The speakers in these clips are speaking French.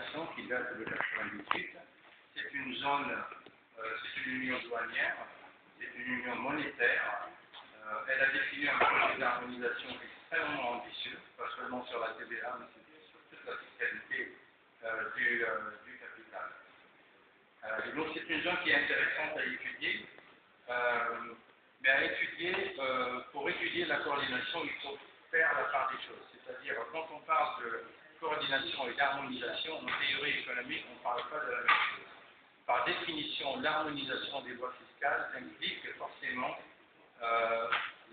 coordination qui date de 1998. C'est une zone, c'est une union douanière, c'est une union monétaire. Elle a défini un projet d'harmonisation extrêmement ambitieux, pas seulement sur la TVA, mais sur toute la fiscalité du capital. Et donc c'est une zone qui est intéressante à étudier, mais à étudier, pour étudier la coordination, il faut faire la part des choses. C'est-à-dire, quand on parle de coordination et d'harmonisation, en théorie économique, on ne parle pas de la même chose. Par définition, l'harmonisation des lois fiscales implique forcément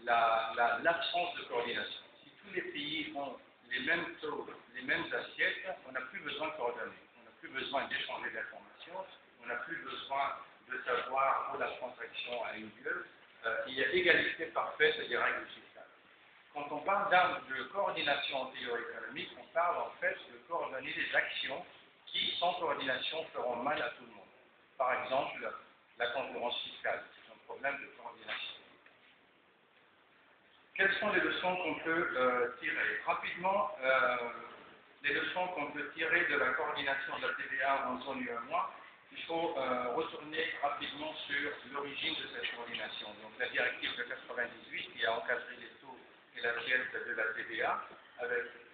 l'absence de coordination. Si tous les pays ont les mêmes taux, les mêmes assiettes, on n'a plus besoin de coordonner. On n'a plus besoin d'échanger d'informations, on n'a plus besoin de savoir où la transaction a eu lieu. Il y a égalité parfaite des règles fiscales. Quand on parle de coordination en théorie économique, on parle en fait de coordonner des actions qui, sans coordination, feront mal à tout le monde. Par exemple, la concurrence fiscale, c'est un problème de coordination. Quelles sont les leçons qu'on peut tirer? Rapidement, les leçons qu'on peut tirer de la coordination de la TVA en zone UEMOA, il faut retourner rapidement sur l'origine de cette coordination. Donc la directive de 98 qui a encadré les taux et l'assiette de la TVA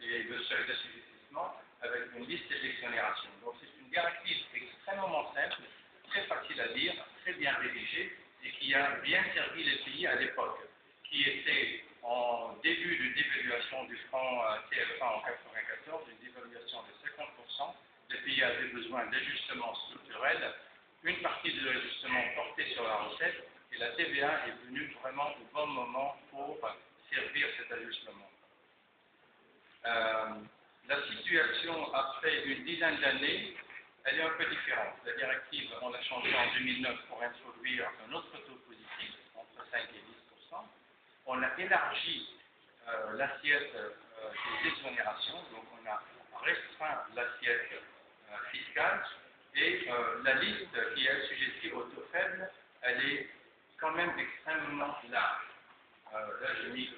et le seuil d'assujettissement avec une liste d'exonération. Donc c'est une directive extrêmement simple, très facile à lire, très bien rédigée et qui a bien servi les pays à l'époque, qui était en début de dévaluation du franc CFA en 1994, une dévaluation de 50%. Les pays avaient besoin d'ajustements structurels. Une partie de l'ajustement portait sur la recette et la TVA est venue vraiment au bon moment pour servir cet ajustement. La situation après une dizaine d'années, elle est un peu différente. La directive, on l'a changée en 2009 pour introduire un autre taux positif, entre 5 et 10%. On a élargi l'assiette des exonérations, donc on a restreint l'assiette fiscale et la liste qui est assujettie au taux faible, elle est quand même extrêmement large. Là, j'ai mis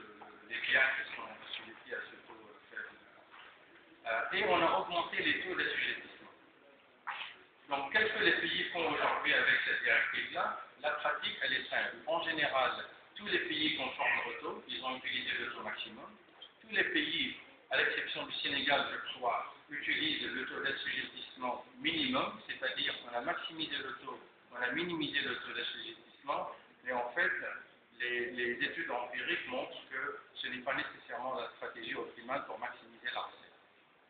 les biens qui sont assujettis à ce taux faible. Et on a augmenté les taux d'assujettissement. Donc, qu'est-ce que les pays font aujourd'hui avec cette directive-là? La pratique, elle est simple. En général, tous les pays conformes au taux, ils ont utilisé le taux maximum. Tous les pays, à l'exception du Sénégal, je crois, utilisent le taux d'assujettissement minimum, c'est-à-dire qu'on a maximisé le taux, on a minimisé le taux d'assujettissement, mais en fait, les études empiriques montrent que ce n'est pas nécessairement la stratégie optimale pour maximiser la recette.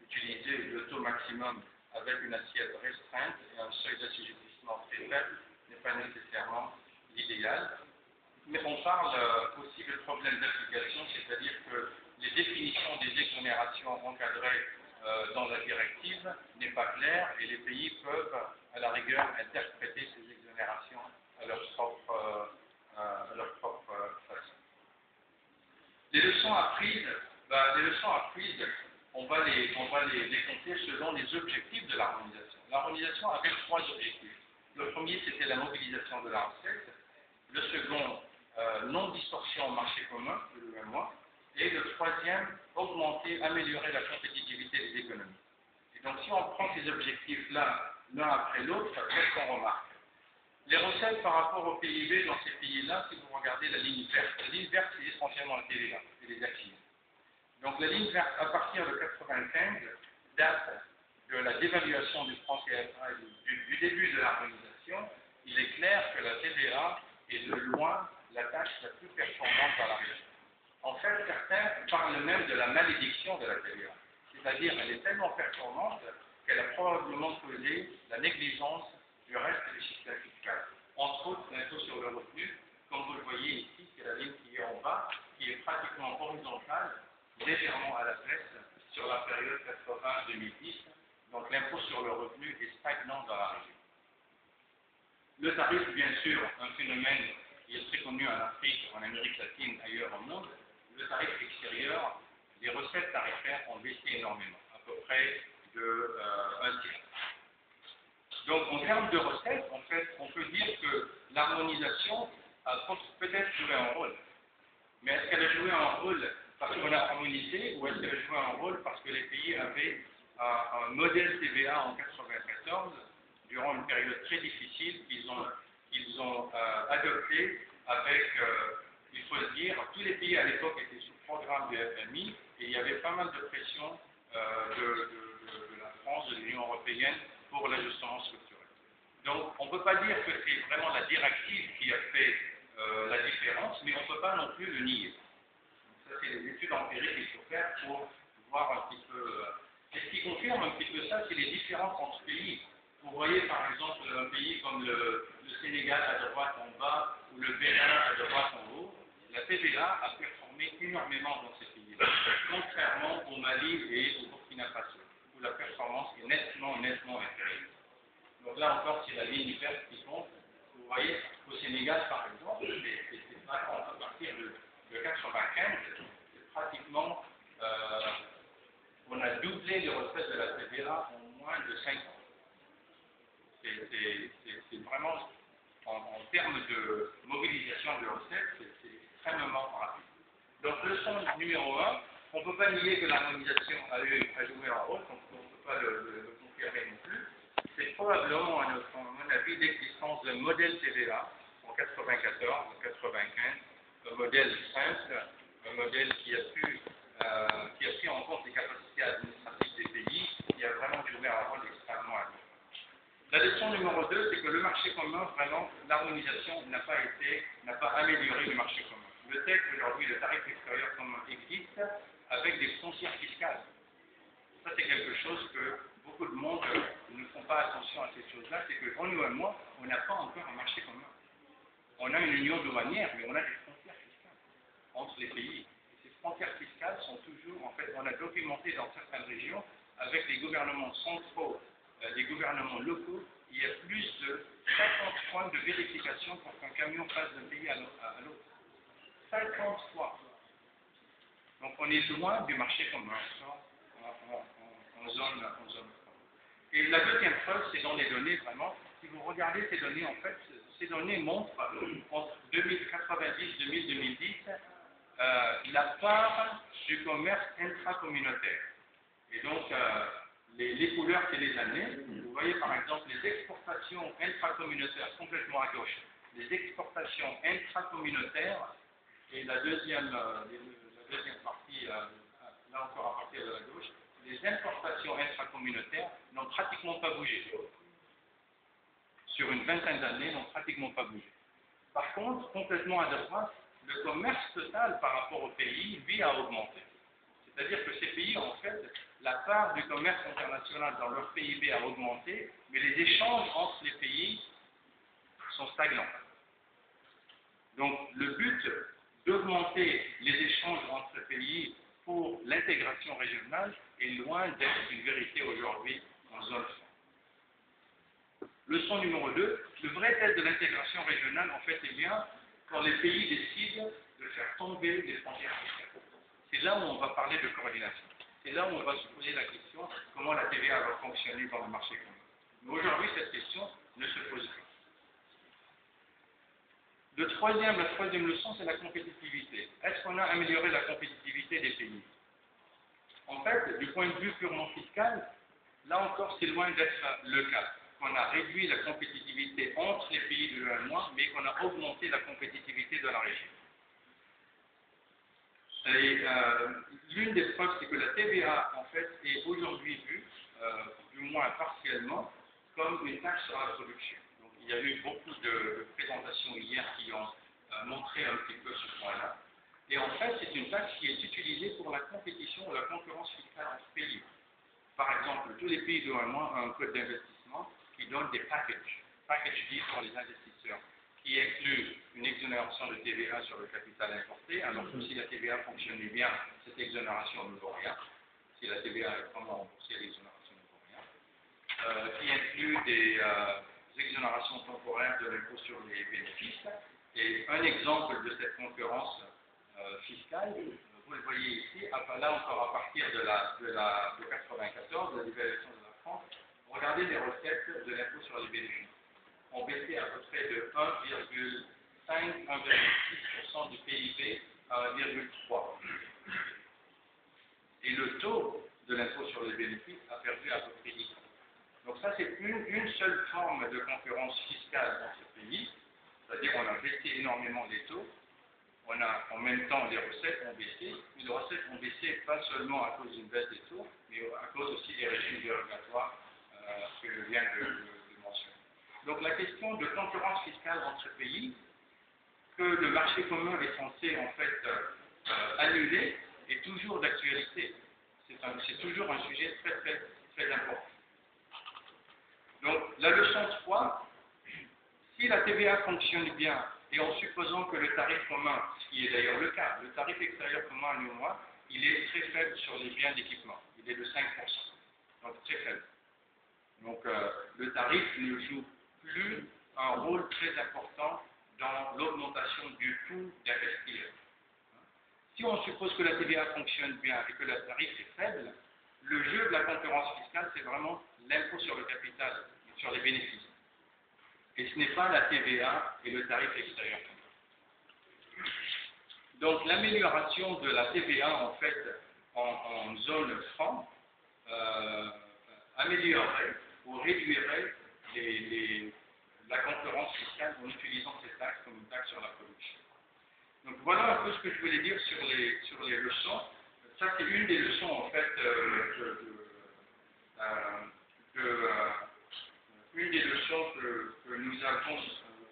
Utiliser le taux maximum avec une assiette restreinte et un seuil d'assujettissement très faible n'est pas nécessairement l'idéal. Mais on parle aussi de problèmes d'application, c'est-à-dire que les définitions des exonérations encadrées dans la directive n'est pas claire et les pays peuvent, à la rigueur, interpréter ces exonérations à leur propre façon. Les leçons apprises, on va les compter selon les objectifs de l'harmonisation. L'harmonisation avait 3 objectifs. Le premier, c'était la mobilisation de la recette. Le second, non-distorsion au marché commun, le UEMOA. Et le troisième, améliorer la compétitivité des économies. Et donc, si on prend ces objectifs-là, l'un après l'autre, qu'est-ce qu'on remarque? Les recettes par rapport au PIB dans ces pays-là, si vous regardez la ligne verte, c'est essentiellement la TVA et les accises. Donc, la ligne verte, à partir de 1995, date de la dévaluation du franc CFA et du début de l'harmonisation. Il est clair que la TVA est de loin la tâche la plus performante dans la région. En fait, certains parlent même de la malédiction de la TVA. C'est-à-dire qu'elle est tellement performante qu'elle a probablement causé la négligence du reste du système fiscal. Entre autres, l'impôt sur le revenu, comme vous le voyez ici, c'est la ligne qui est en bas, qui est pratiquement horizontale, légèrement à la baisse sur la période 80-2010. Donc l'impôt sur le revenu est stagnant dans la région. Le tarif, bien sûr, un phénomène qui est très connu en Afrique, en Amérique latine, ailleurs au monde. Le tarif extérieur, les recettes tarifaires ont baissé énormément, à peu près de 1 tiers. Donc en termes de recettes, en fait, on peut dire que l'harmonisation a peut-être joué un rôle. Mais est-ce qu'elle a joué un rôle parce qu'on a harmonisé ou est-ce qu'elle a joué un rôle parce que les pays avaient un modèle TVA en 1994, durant une période très difficile, qu'ils ont adopté avec, il faut le dire, tous les pays à l'époque étaient sous programme du FMI et il y avait pas mal de pression de la France, de l'Union européenne pour l'ajustement structurel. Donc on ne peut pas dire que c'est vraiment la directive qui a fait la différence, mais on ne peut pas non plus le nier. Donc, ça, c'est les études empiriques qu'il faut faire pour voir un petit peu. Et ce qui confirme un petit peu ça, c'est les différences entre pays. Vous voyez par exemple un pays comme le Sénégal à droite en bas ou le Bénin à droite en haut, la TVA a performé énormément dans ces pays-là, contrairement au Mali et au Burkina Faso, où la performance est nettement inférieure. Donc là encore, c'est la ligne verte qui compte. Vous voyez, au Sénégal par exemple, c'est à partir de 95, c'est pratiquement, on a doublé les recettes de la TVA en moins de 5 ans. C'est vraiment, en termes de mobilisation de recettes, c'est extrêmement rapide. Donc, leçon numéro 1, on ne peut pas nier que l'harmonisation a joué un rôle, donc on ne peut pas le confirmer non plus. C'est probablement, à mon avis, l'existence d'un modèle TVA en 94, en 95, un modèle simple, un modèle qui a pris en compte les capacités administratives des pays, qui a vraiment joué un rôle extrêmement important. La leçon numéro 2, c'est que le marché commun, vraiment, l'harmonisation n'a pas amélioré le marché commun. Le texte aujourd'hui, le tarif extérieur commun existe avec des frontières fiscales. Ça, c'est quelque chose que beaucoup de monde ne font pas attention à ces choses-là, c'est que en nous et moi, on n'a pas encore un marché commun. On a une union douanière, mais on a des frontières fiscales entre les pays. Et ces frontières fiscales sont toujours, en fait, on a documenté dans certaines régions, avec les gouvernements centraux, les gouvernements locaux, il y a plus de 50 points de vérification pour qu'un camion passe d'un pays à l'autre. 50 fois. Donc on est loin du marché commun en zone. Et la deuxième preuve, c'est dans les données, vraiment. Si vous regardez ces données, en fait, ces données montrent, entre 2090, 2000, 2010, la part du commerce intracommunautaire. Et donc, les couleurs, c'est les années. Vous voyez, par exemple, les exportations intracommunautaires, complètement à gauche. Les exportations intracommunautaires, et la deuxième partie, là encore à partir de la gauche, les importations intracommunautaires n'ont pratiquement pas bougé. Sur une vingtaine d'années, n'ont pratiquement pas bougé. Par contre, complètement à droite, le commerce total par rapport aux pays, lui, a augmenté. C'est-à-dire que ces pays, en fait, la part du commerce international dans leur PIB a augmenté, mais les échanges entre les pays sont stagnants. Donc, le but d'augmenter les échanges entre les pays pour l'intégration régionale est loin d'être une vérité aujourd'hui en zone franc. Leçon numéro 2, le vrai test de l'intégration régionale, en fait, est bien quand les pays décident de faire tomber les frontières fiscales. C'est là où on va parler de coordination. C'est là où on va se poser la question comment la TVA va fonctionner dans le marché commun. Mais aujourd'hui, cette question ne se pose pas. La troisième leçon, c'est la compétitivité. Est-ce qu'on a amélioré la compétitivité des pays? En fait, du point de vue purement fiscal, là encore, c'est loin d'être le cas. On a réduit la compétitivité entre les pays de l'UEMOA, mais qu'on a augmenté la compétitivité de la région. Et l'une des preuves, c'est que la TVA, en fait, est aujourd'hui vue, du moins partiellement, comme une taxe sur la production. Donc, il y a eu beaucoup de présentations hier qui ont montré un petit peu ce point-là. Et en fait, c'est une taxe qui est utilisée pour la compétition ou la concurrence fiscale entre pays. Par exemple, tous les pays de l'UEMOA ont un code d'investissement qui donne des packages deals pour les investisseurs, qui inclut une exonération de TVA sur le capital importé, alors que si la TVA fonctionnait bien, cette exonération ne vaut rien. Si la TVA est vraiment remboursée, l'exonération ne vaut rien. Qui inclut des exonérations temporaires de l'impôt sur les bénéfices. Et un exemple de cette concurrence fiscale, vous le voyez ici, là encore à partir de 1994, de la dévaluation de la France, regardez les recettes de l'impôt sur les bénéfices. On baissait à peu près de 1,5-1,6% du PIB à 1,3%. Et le taux de l'impôt sur les bénéfices a perdu à peu près 10 ans. Donc ça, c'est une seule forme de concurrence fiscale dans ce pays, c'est-à-dire qu'on a baissé énormément les taux, on a en même temps les recettes ont baissé, mais les recettes ont baissé pas seulement à cause d'une baisse des taux, mais à cause aussi des régimes dérogatoires que je viens de mentionner. Donc la question de concurrence fiscale entre pays, que le marché commun est censé en fait annuler, est toujours d'actualité. C'est toujours un sujet très très très important. Donc la leçon 3, si la TVA fonctionne bien, et en supposant que le tarif commun, ce qui est d'ailleurs le cas, le tarif extérieur commun à mois, il est très faible sur les biens d'équipement, il est de 5%, donc très faible. Donc le tarif ne joue plus un rôle très important dans l'augmentation du coût d'investir. Si on suppose que la TVA fonctionne bien et que le tarif est faible, le jeu de la concurrence fiscale, c'est vraiment l'impôt sur le capital, sur les bénéfices. Et ce n'est pas la TVA et le tarif extérieur. Donc l'amélioration de la TVA en fait en zone franc améliorerait ou réduirait la concurrence fiscale en utilisant ces taxes comme une taxe sur la production. Donc voilà un peu ce que je voulais dire sur les leçons. Ça c'est une des leçons en fait une des leçons que nous avons,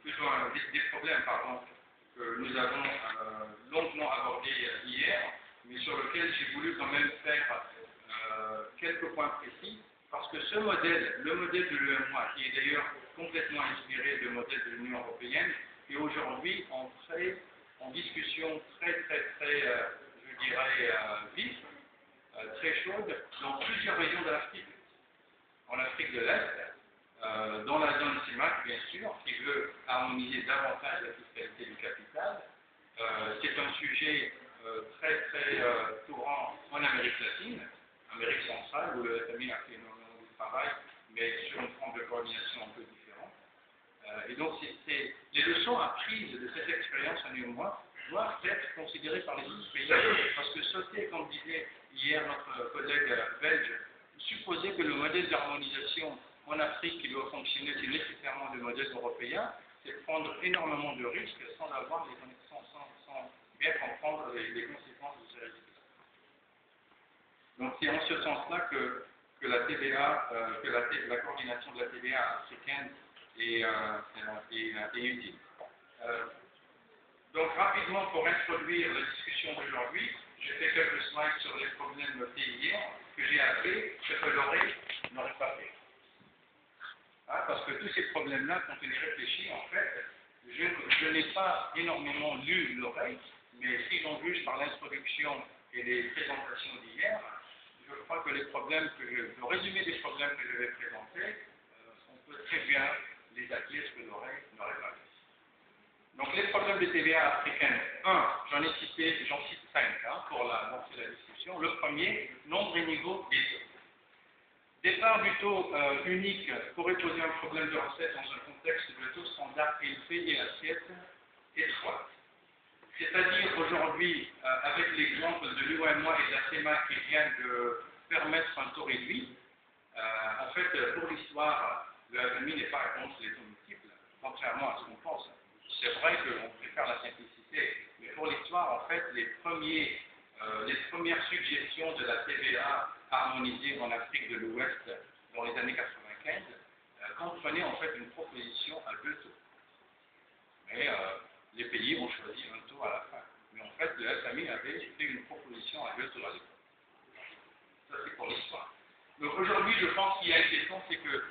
plutôt des problèmes, pardon, que nous avons longuement abordés hier, mais sur lequel j'ai voulu quand même faire quelques points précis, parce que ce modèle, le modèle de l'UEMOA, qui est d'ailleurs complètement inspiré du modèle de l'Union européenne, est aujourd'hui en discussion très, je dirais, vive, très chaude, dans plusieurs régions de l'Afrique. En Afrique de l'Est, dans la zone CIMAC, bien sûr, qui veut harmoniser davantage la fiscalité du capital. C'est un sujet très courant en Amérique latine, Amérique centrale, où le FMI a fait énormément de travail, mais sur une forme de coordination un peu différente. Et donc, les leçons apprises de cette expérience en UEMOA doivent être considérées par les autres pays, parce que sauter, comme disait hier notre collègue belge, supposer que le modèle d'harmonisation en Afrique qui doit fonctionner, c'est nécessairement le modèle européen, c'est prendre énormément de risques sans avoir les connaissances, sans bien comprendre les conséquences de ces risques. Donc c'est en ce sens-là que la TVA, la coordination de la TVA africaine est utile. Donc rapidement, pour introduire la discussion d'aujourd'hui, j'ai fait quelques slides sur les problèmes notés hier, que j'ai appelés ce que l'oreille n'aurait pas fait. Parce que tous ces problèmes-là, quand on y réfléchit, en fait, je n'ai pas énormément lu l'oreille, mais si l'on juge par l'introduction et les présentations d'hier, je crois que le résumé des problèmes que je vais présenter, on peut très bien les appeler ce que l'oreille n'aurait pas fait. Donc les problèmes de TVA africaine, j'en cite 5 pour lancer la discussion. Le premier, nombre et niveau des taux. Départ du taux unique pourrait poser un problème de recette dans un contexte de taux standard élevé et assiette étroite. C'est-à-dire aujourd'hui, avec l'exemple de l'UEMOA et de la CEMA qui vient de permettre un taux réduit, en fait, pour l'histoire, le FMI n'est pas contre les taux multiples, contrairement à ce qu'on pense. C'est vrai qu'on préfère la simplicité, mais pour l'histoire, en fait, les premières suggestions de la TVA harmonisée en Afrique de l'Ouest dans les années 95 comprenaient en fait une proposition à 2 taux. Mais les pays ont choisi un taux à la fin. Mais en fait, le FMI avait fait une proposition à 2 taux à l'époque. Ça, c'est pour l'histoire. Donc aujourd'hui, je pense qu'il y a une question, c'est que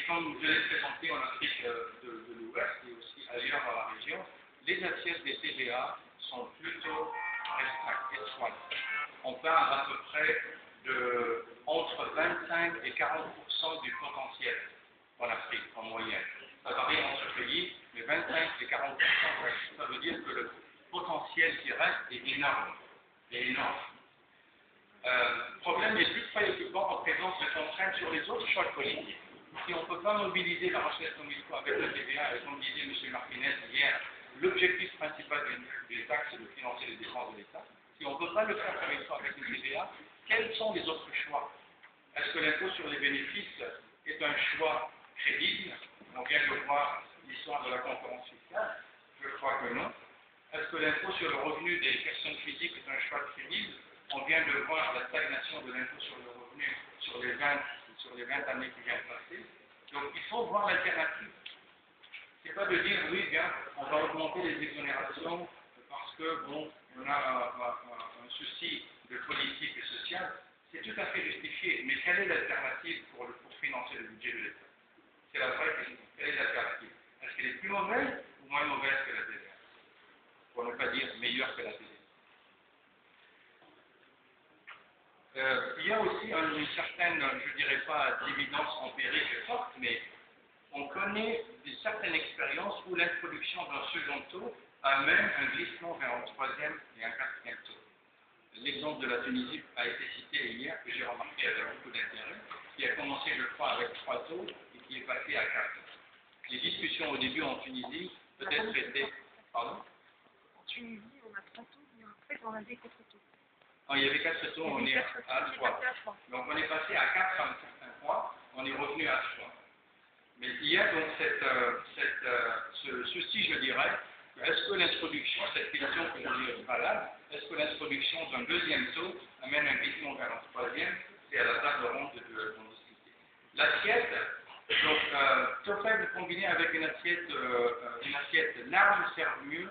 comme je l'ai présenté en Afrique de l'Ouest et aussi ailleurs dans la région, les assiettes des TVA sont plutôt restreintes, étroites. On parle à peu près entre 25 et 40% du potentiel en Afrique, en moyenne. Ça varie entre pays, mais 25 et 40%, ça veut dire que le potentiel qui reste est énorme. Problème les plus préoccupants en présence de contraintes sur les autres choix politiques. Si on ne peut pas mobiliser la recherche comme il faut avec le TVA, et comme disait M. Martinez hier, l'objectif principal des taxes, c'est de financer les dépenses de l'État. Si on ne peut pas le faire comme il faut avec le TVA, quels sont les autres choix? Est-ce que l'impôt sur les bénéfices est un choix crédible? On vient de voir l'histoire de la concurrence fiscale. Je crois que non. Est-ce que l'impôt sur le revenu des personnes physiques est un choix crédible? On vient de voir la stagnation de l'impôt sur le revenu sur les 20 années qui viennent de passer. Donc il faut voir l'alternative. C'est pas de dire oui, bien, on va augmenter les exonérations parce que bon, on a un souci de politique et sociale. C'est tout à fait justifié. Mais quelle est l'alternative pour financer le budget de l'État? C'est la vraie question. Quelle est l'alternative? Est-ce qu'elle est plus mauvaise ou moins mauvaise que la TVA? Pour ne pas dire meilleure que la TVA. Il y a aussi une certaine, je ne dirais pas d'évidence empirique forte, mais on connaît certaines expériences où l'introduction d'un second taux amène un glissement vers un troisième et un quatrième taux. L'exemple de la Tunisie a été cité hier, que j'ai remarqué avec beaucoup d'intérêt, qui a commencé, je crois, avec 3 taux et qui est passé à 4. Les discussions au début en Tunisie, peut-être étaient... Pardon? En Tunisie, on a 3 taux, mais en fait, on a des 4 taux. Ah, il y avait 4 taux, on est à 3. Donc on est passé à 4 à un certain point, on est revenu à 3. Mais il y a donc ce souci, je dirais, est-ce que l'introduction, cette question que je dis valable, est-ce que l'introduction d'un deuxième taux amène un glissement vers un troisième? C'est à la table ronde d'en discuter. L'assiette, donc taux faible combiné avec une assiette large sert mieux.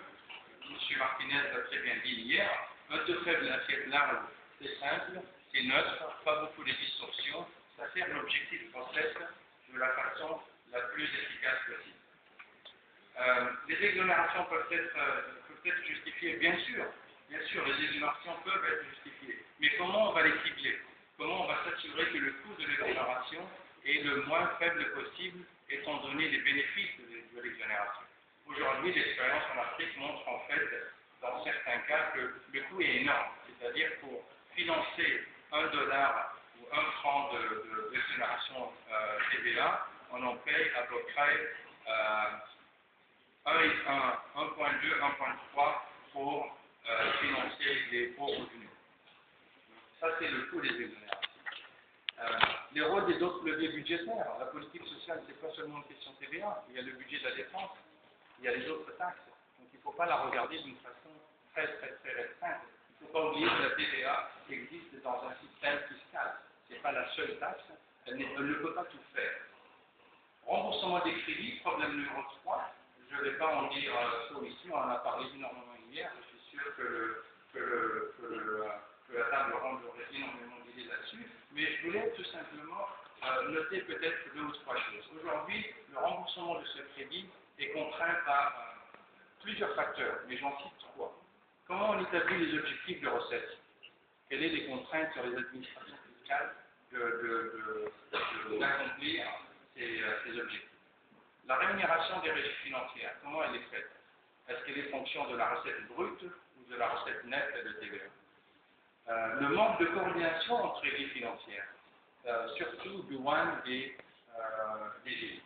M. Martinez l'a très bien dit hier. Un taux faible, une assiette large, c'est simple, c'est neutre, pas beaucoup de distorsions, ça sert l'objectif process de la façon la plus efficace possible. Les exonérations peuvent être justifiées, bien sûr, les exonérations peuvent être justifiées, mais comment on va les cibler? Comment on va s'assurer que le coût de l'exonération est le moins faible possible, étant donné les bénéfices de l'exonération? Aujourd'hui, l'expérience en Afrique montre en fait, dans certains cas, que le coût est énorme, c'est-à-dire pour financer $1 ou 1 franc d'exonération TVA, on en paye à peu près 1,2, 1,3 pour financer les hauts revenus. Ça, c'est le coût des exonérations. Les rôles des autres leviers budgétaires. La politique sociale, c'est pas seulement une question TVA. Il y a le budget de la défense, il y a les autres taxes. Donc il ne faut pas la regarder d'une façon très restreinte. Il ne faut pas oublier que la TVA existe dans un système fiscal. Ce n'est pas la seule taxe. Elle ne peut pas tout faire. Remboursement des crédits, problème numéro 3. Je ne vais pas en dire trop ici, on en a parlé énormément hier. Je suis sûr que la table ronde aurait énormément d'idées là-dessus. Mais je voulais tout simplement noter peut-être 2 ou 3 choses. Aujourd'hui, le remboursement de ce crédit est contraint par plusieurs facteurs, mais j'en cite 3. Comment on établit les objectifs de recettes? Quelles sont les contraintes sur les administrations fiscales d'accomplir ces objectifs? La rémunération des régies financières, comment elle est faite? Est-ce qu'elle est fonction de la recette brute ou de la recette nette de TVA? Le manque de coordination entre régies financières, surtout douane et DGI.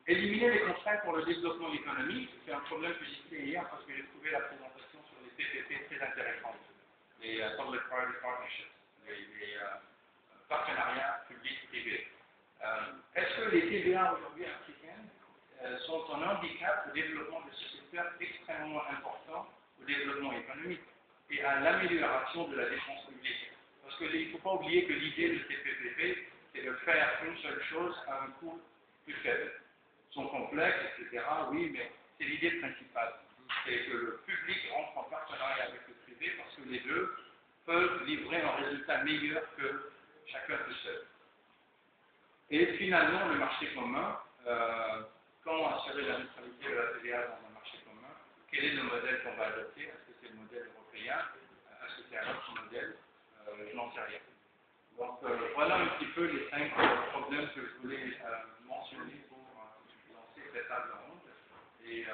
Éliminer les contraintes pour le développement économique, c'est un problème que j'ai cité hier parce que j'ai trouvé la présentation sur les PPP très intéressante. Les Public-Private Partnerships, les partenariats publics-privés. Est-ce que les TVA aujourd'hui africaines sont un handicap au développement de ce secteur extrêmement important au développement économique et à l'amélioration de la défense publique? Parce qu'il ne faut pas oublier que l'idée de ces PPP, c'est de faire une seule chose à un coût plus faible. Ils sont complexes, etc. Oui, mais c'est l'idée principale. C'est que le public rentre en partenariat avec le privé parce que les deux peuvent livrer un résultat meilleur que chacun tout seul. Et finalement, le marché commun, comment assurer la neutralité de la TVA dans un marché commun? Quel est le modèle qu'on va adopter? Est-ce que c'est le modèle européen? Est-ce que c'est un autre modèle? Je n'en sais rien. Donc voilà un petit peu les 5 problèmes que je voulais mentionner pour lancer cette table ronde. Et